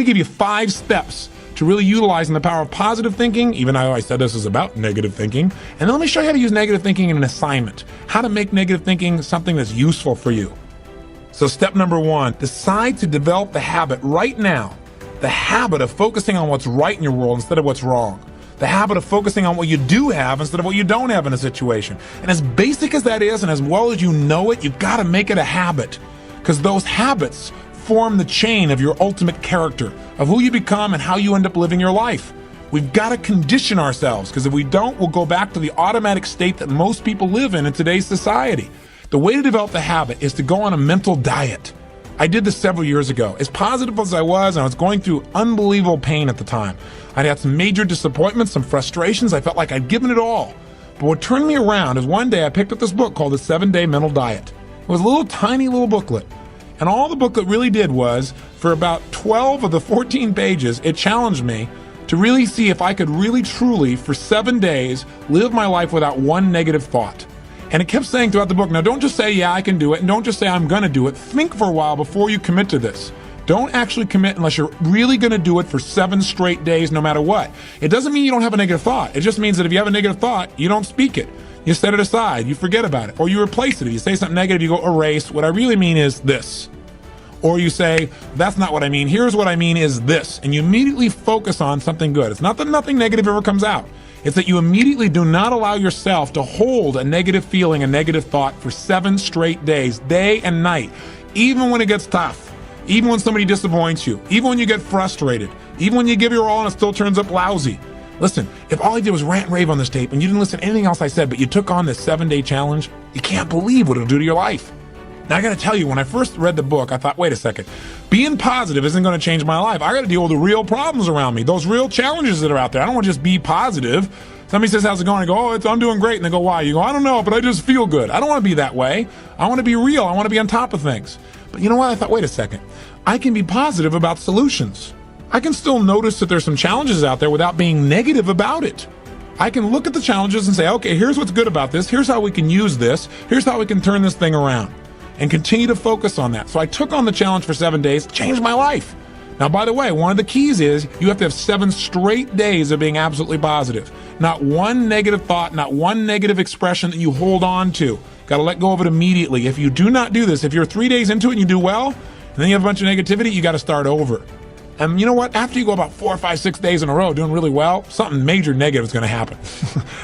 me give you 5 steps to really utilizing the power of positive thinking, even though I said this is about negative thinking. And then let me show you how to use negative thinking in an assignment, how to make negative thinking something that's useful for you. So step number 1, decide to develop the habit right now, the habit of focusing on what's right in your world instead of what's wrong. The habit of focusing on what you do have instead of what you don't have in a situation. And as basic as that is, and as well as you know it, you've got to make it a habit, because those habits form the chain of your ultimate character, of who you become and how you end up living your life. We've got to condition ourselves, because if we don't, we'll go back to the automatic state that most people live in today's society. The way to develop the habit is to go on a mental diet. I did this several years ago. As positive as I was going through unbelievable pain at the time. I'd had some major disappointments, some frustrations. I felt like I'd given it all. But what turned me around is one day I picked up this book called The 7-Day Mental Diet. It was a little tiny little booklet. And all the booklet really did was, for about 12 of the 14 pages, it challenged me to really see if I could really truly, for 7 days, live my life without one negative thought. And it kept saying throughout the book, now don't just say, yeah, I can do it, and don't just say, I'm going to do it. Think for a while before you commit to this. Don't actually commit unless you're really going to do it for 7 straight days, no matter what. It doesn't mean you don't have a negative thought. It just means that if you have a negative thought, you don't speak it. You set it aside, you forget about it, or you replace it. If you say something negative, you go erase. What I really mean is this. Or you say, that's not what I mean. Here's what I mean is this. And you immediately focus on something good. It's not that nothing negative ever comes out. It's that you immediately do not allow yourself to hold a negative feeling, a negative thought for 7 straight days, day and night, even when it gets tough, even when somebody disappoints you, even when you get frustrated, even when you give your all and it still turns up lousy. Listen, if all I did was rant and rave on this tape and you didn't listen to anything else I said, but you took on this 7-day challenge, you can't believe what it'll do to your life. Now, I got to tell you, when I first read the book, I thought, wait a second, being positive isn't going to change my life. I got to deal with the real problems around me, those real challenges that are out there. I don't want to just be positive. Somebody says, how's it going? I go, I'm doing great. And they go, why? You go, I don't know, but I just feel good. I don't want to be that way. I want to be real. I want to be on top of things. But you know what? I thought, wait a second. I can be positive about solutions. I can still notice that there's some challenges out there without being negative about it. I can look at the challenges and say, okay, here's what's good about this. Here's how we can use this. Here's how we can turn this thing around. And continue to focus on that. So I took on the challenge for 7 days, changed my life. Now, by the way, one of the keys is you have to have 7 straight days of being absolutely positive. Not one negative thought, not one negative expression that you hold on to. Got to let go of it immediately. If you do not do this, if you're 3 days into it and you do well, and then you have a bunch of negativity, you got to start over. And you know what? After you go about 4 or 5, 6 days in a row doing really well, something major negative is going to happen.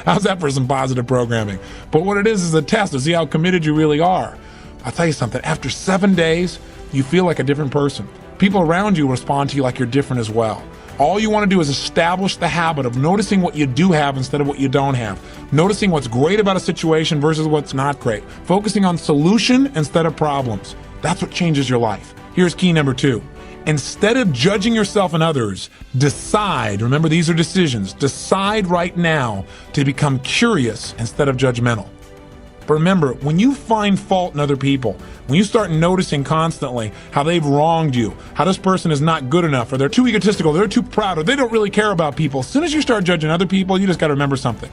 How's that for some positive programming? But what it is a test to see how committed you really are. I'll tell you something, after 7 days, you feel like a different person. People around you respond to you like you're different as well. All you want to do is establish the habit of noticing what you do have instead of what you don't have. Noticing what's great about a situation versus what's not great. Focusing on solution instead of problems. That's what changes your life. Here's key number 2. Instead of judging yourself and others, decide, remember these are decisions, decide right now to become curious instead of judgmental. But remember, when you find fault in other people, when you start noticing constantly how they've wronged you, how this person is not good enough, or they're too egotistical, they're too proud, or they don't really care about people, as soon as you start judging other people, you just got to remember something.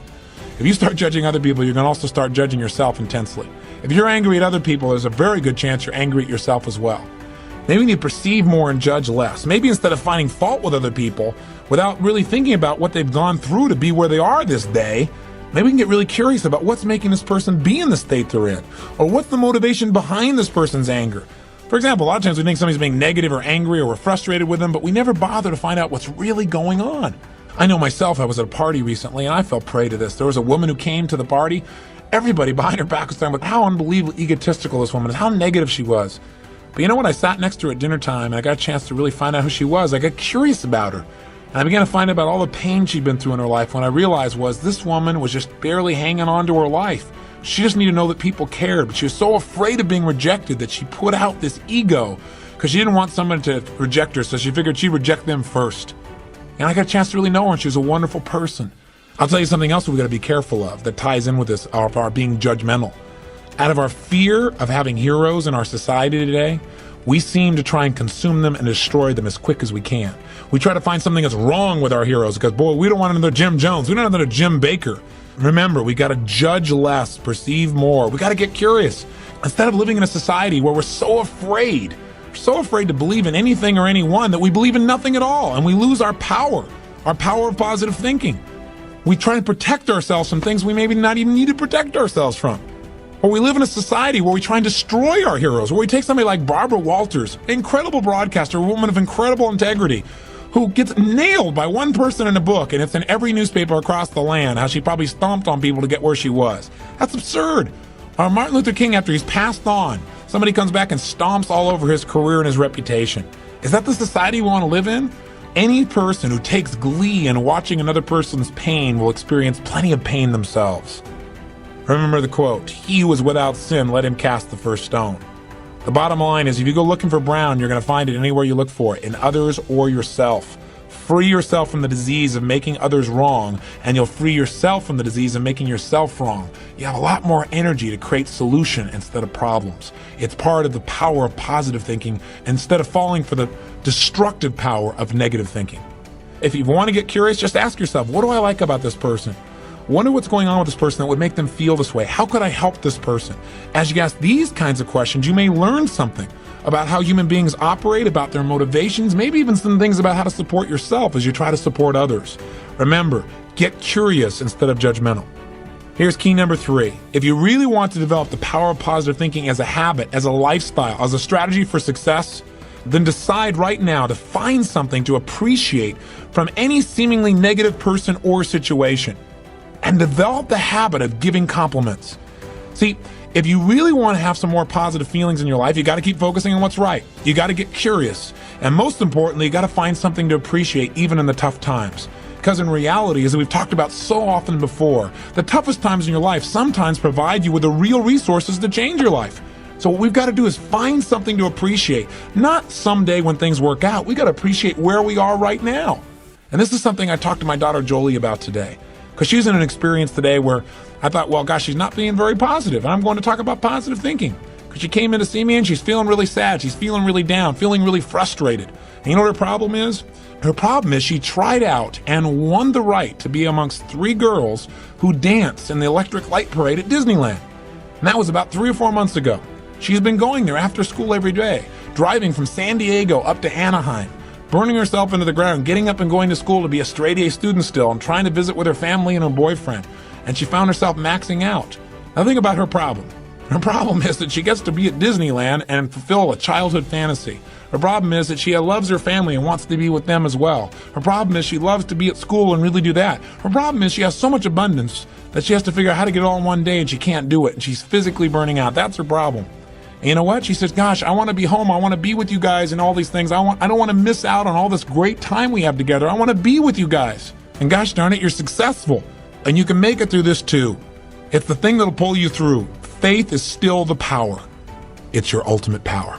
If you start judging other people, you're going to also start judging yourself intensely. If you're angry at other people, there's a very good chance you're angry at yourself as well. Maybe you need to perceive more and judge less. Maybe instead of finding fault with other people, without really thinking about what they've gone through to be where they are this day, maybe we can get really curious about what's making this person be in the state they're in, or what's the motivation behind this person's anger. For example, a lot of times we think somebody's being negative or angry or we're frustrated with them, but we never bother to find out what's really going on. I know myself, I was at a party recently and I fell prey to this. There was a woman who came to the party. Everybody behind her back was talking about how unbelievably egotistical this woman is, how negative she was. But you know what? I sat next to her at dinner time and I got a chance to really find out who she was. I got curious about her. And I began to find out about all the pain she'd been through in her life. When I realized was this woman was just barely hanging on to her life. She just needed to know that people cared, but she was so afraid of being rejected that she put out this ego because she didn't want someone to reject her, so she figured she'd reject them first. And I got a chance to really know her, and she was a wonderful person. I'll tell you something else we've got to be careful of that ties in with this, our being judgmental. Out of our fear of having heroes in our society today, we seem to try and consume them and destroy them as quick as we can. We try to find something that's wrong with our heroes because, boy, we don't want another Jim Jones. We don't want another Jim Baker. Remember, we got to judge less, perceive more. We got to get curious. Instead of living in a society where we're so afraid so afraid to believe in anything or anyone that we believe in nothing at all, and we lose our power of positive thinking. We try to protect ourselves from things we maybe not even need to protect ourselves from. Or we live in a society where we try and destroy our heroes, where we take somebody like Barbara Walters, an incredible broadcaster, a woman of incredible integrity, who gets nailed by one person in a book, and it's in every newspaper across the land, how she probably stomped on people to get where she was. That's absurd. Or Martin Luther King, after he's passed on, somebody comes back and stomps all over his career and his reputation. Is that the society we want to live in? Any person who takes glee in watching another person's pain will experience plenty of pain themselves. Remember the quote, "He who is without sin, let him cast the first stone." The bottom line is, if you go looking for brown, you're going to find it anywhere you look for it, in others or yourself. Free yourself from the disease of making others wrong, and you'll free yourself from the disease of making yourself wrong. You have a lot more energy to create solution instead of problems. It's part of the power of positive thinking instead of falling for the destructive power of negative thinking. If you want to get curious, just ask yourself, what do I like about this person? Wonder what's going on with this person that would make them feel this way. How could I help this person? As you ask these kinds of questions, you may learn something about how human beings operate, about their motivations, maybe even some things about how to support yourself as you try to support others. Remember, get curious instead of judgmental. Here's key number 3. If you really want to develop the power of positive thinking as a habit, as a lifestyle, as a strategy for success, then decide right now to find something to appreciate from any seemingly negative person or situation, and develop the habit of giving compliments. See, if you really want to have some more positive feelings in your life, you got to keep focusing on what's right. You got to get curious. And most importantly, you got to find something to appreciate even in the tough times. Because in reality, as we've talked about so often before, the toughest times in your life sometimes provide you with the real resources to change your life. So what we've got to do is find something to appreciate. Not someday when things work out. We got to appreciate where we are right now. And this is something I talked to my daughter Jolie about today. Because she's in an experience today where I thought, well, gosh, she's not being very positive. And I'm going to talk about positive thinking. Because she came in to see me and she's feeling really sad. She's feeling really down, feeling really frustrated. And you know what her problem is? Her problem is she tried out and won the right to be amongst 3 girls who danced in the Electric Light Parade at Disneyland. And that was about 3 or 4 months ago. She's been going there after school every day, driving from San Diego up to Anaheim, burning herself into the ground, getting up and going to school to be a straight A student still, and trying to visit with her family and her boyfriend. And she found herself maxing out. Now think about her problem. Her problem is that she gets to be at Disneyland and fulfill a childhood fantasy. Her problem is that she loves her family and wants to be with them as well. Her problem is she loves to be at school and really do that. Her problem is she has so much abundance that she has to figure out how to get it all in one day, and she can't do it, and she's physically burning out. That's her problem. And you know what? She says, gosh, I want to be home. I want to be with you guys and all these things. I don't want to miss out on all this great time we have together. I want to be with you guys. And gosh darn it, you're successful. And you can make it through this too. It's the thing that'll pull you through. Faith is still the power. It's your ultimate power.